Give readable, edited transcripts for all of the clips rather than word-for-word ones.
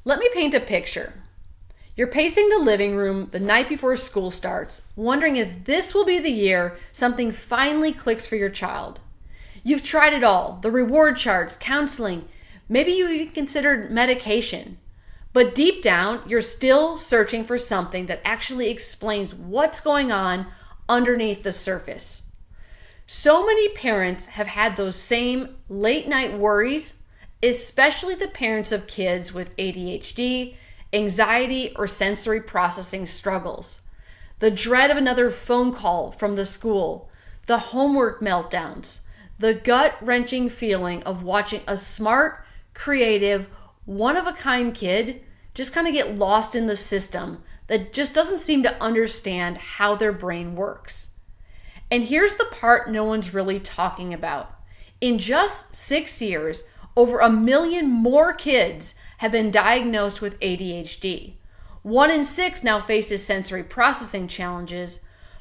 Let me paint a picture. You're pacing the living room the night before school starts, wondering if this will be the year something finally clicks for your child. You've tried it all, the reward charts, counseling, maybe you even considered medication. But deep down, you're still searching for something that actually explains what's going on underneath the surface. So many parents have had those same late night worries, especially the parents of kids with ADHD, anxiety, or sensory processing struggles. The dread of another phone call from the school, the homework meltdowns, the gut-wrenching feeling of watching a smart, creative, one-of-a-kind kid just kind of get lost in the system that just doesn't seem to understand how their brain works. And here's the part no one's really talking about. In just 6 years, over 1 million more kids have been diagnosed with ADHD. 1 in 6 now faces sensory processing challenges,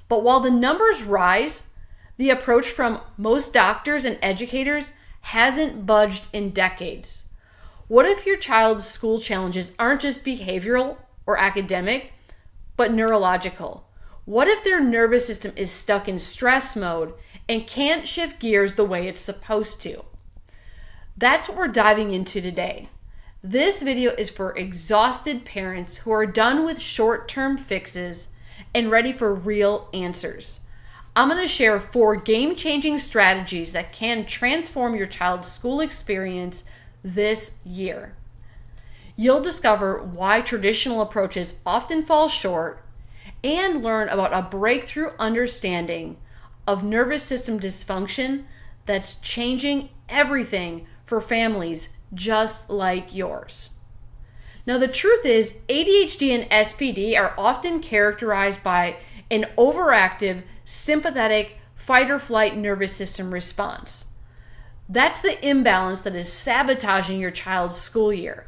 but while the numbers rise, the approach from most doctors and educators hasn't budged in decades. What if your child's school challenges aren't just behavioral or academic, but neurological? What if their nervous system is stuck in stress mode and can't shift gears the way it's supposed to? That's what we're diving into today. This video is for exhausted parents who are done with short-term fixes and ready for real answers. I'm going to share 4 game-changing strategies that can transform your child's school experience this year. You'll discover why traditional approaches often fall short and learn about a breakthrough understanding of nervous system dysfunction that's changing everything for families just like yours. Now, the truth is, ADHD and SPD are often characterized by an overactive, sympathetic, fight-or-flight nervous system response. That's the imbalance that is sabotaging your child's school year.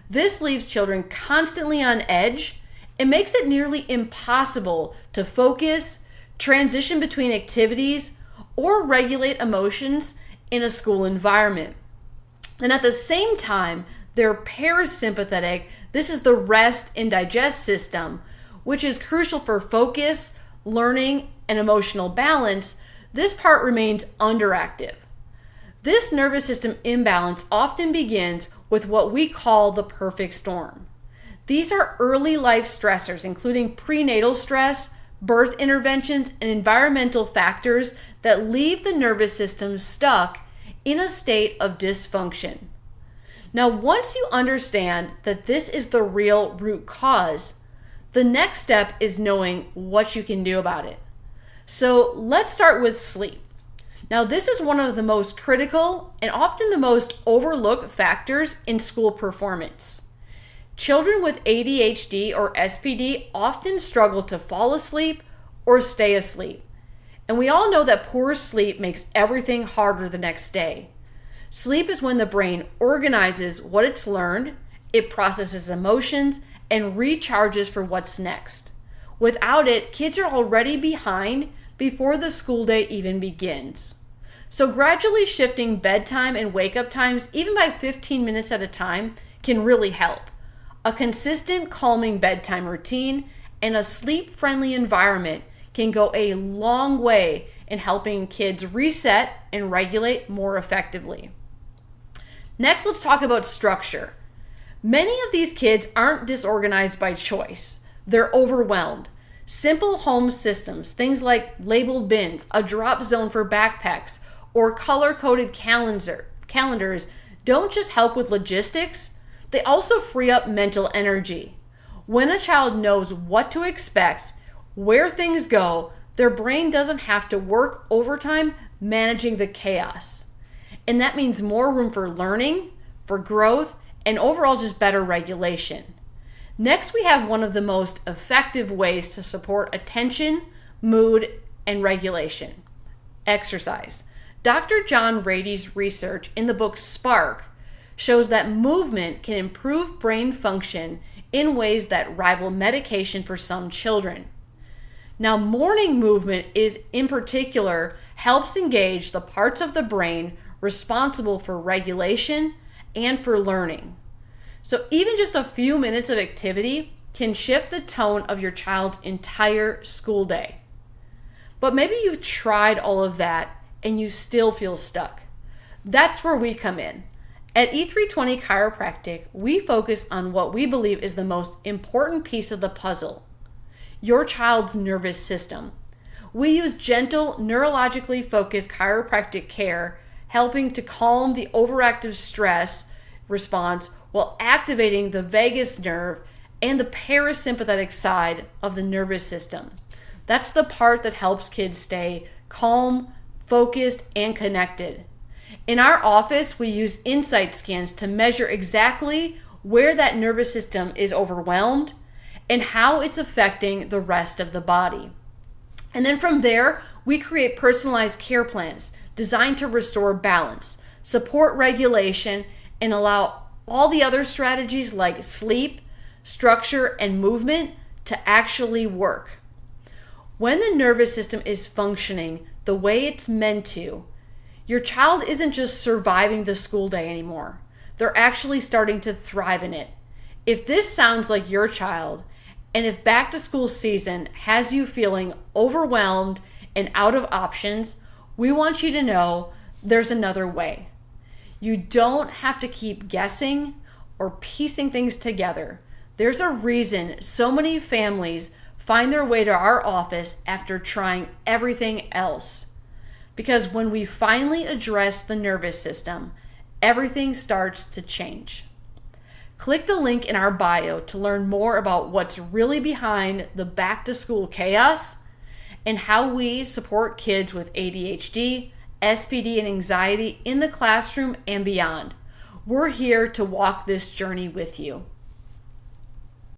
This leaves children constantly on edge and makes it nearly impossible to focus, transition between activities, or regulate emotions in a school environment. And at the same time, they're parasympathetic. This is the rest and digest system, which is crucial for focus, learning, and emotional balance. This part remains underactive. This nervous system imbalance often begins with what we call the perfect storm. These are early life stressors, including prenatal stress, birth interventions, and environmental factors that leave the nervous system stuck in a state of dysfunction. Now, once you understand that this is the real root cause, the next step is knowing what you can do about it. So let's start with sleep. Now, this is one of the most critical and often the most overlooked factors in school performance. Children with ADHD or SPD often struggle to fall asleep or stay asleep. And we all know that poor sleep makes everything harder the next day. Sleep is when the brain organizes what it's learned, it processes emotions, and recharges for what's next. Without it, kids are already behind before the school day even begins. So gradually shifting bedtime and wake-up times, even by 15 minutes at a time, can really help. A consistent, calming bedtime routine and a sleep-friendly environment can go a long way in helping kids reset and regulate more effectively. Next, let's talk about structure. Many of these kids aren't disorganized by choice. They're overwhelmed. Simple home systems, things like labeled bins, a drop zone for backpacks, or color-coded calendars don't just help with logistics, they also free up mental energy. When a child knows what to expect, where things go, their brain doesn't have to work overtime managing the chaos. And that means more room for learning, for growth, and overall just better regulation. Next, we have one of the most effective ways to support attention, mood, and regulation: exercise. Dr. John Rady's research in the book Spark shows that movement can improve brain function in ways that rival medication for some children. Now, morning movement in particular helps engage the parts of the brain responsible for regulation and for learning. So even just a few minutes of activity can shift the tone of your child's entire school day. But maybe you've tried all of that and you still feel stuck. That's where we come in. At E320 Chiropractic, we focus on what we believe is the most important piece of the puzzle: your child's nervous system. We use gentle, neurologically focused chiropractic care, helping to calm the overactive stress response while activating the vagus nerve and the parasympathetic side of the nervous system. That's the part that helps kids stay calm, focused, and connected. In our office, we use insight scans to measure exactly where that nervous system is overwhelmed and how it's affecting the rest of the body. And then from there, we create personalized care plans designed to restore balance, support regulation, and allow all the other strategies like sleep, structure, and movement to actually work. When the nervous system is functioning the way it's meant to, your child isn't just surviving the school day anymore. They're actually starting to thrive in it. If this sounds like your child, and if back to school season has you feeling overwhelmed and out of options, we want you to know there's another way. You don't have to keep guessing or piecing things together. There's a reason so many families find their way to our office after trying everything else. Because when we finally address the nervous system, everything starts to change. Click the link in our bio to learn more about what's really behind the back to school chaos and how we support kids with ADHD, SPD, and anxiety in the classroom and beyond. We're here to walk this journey with you.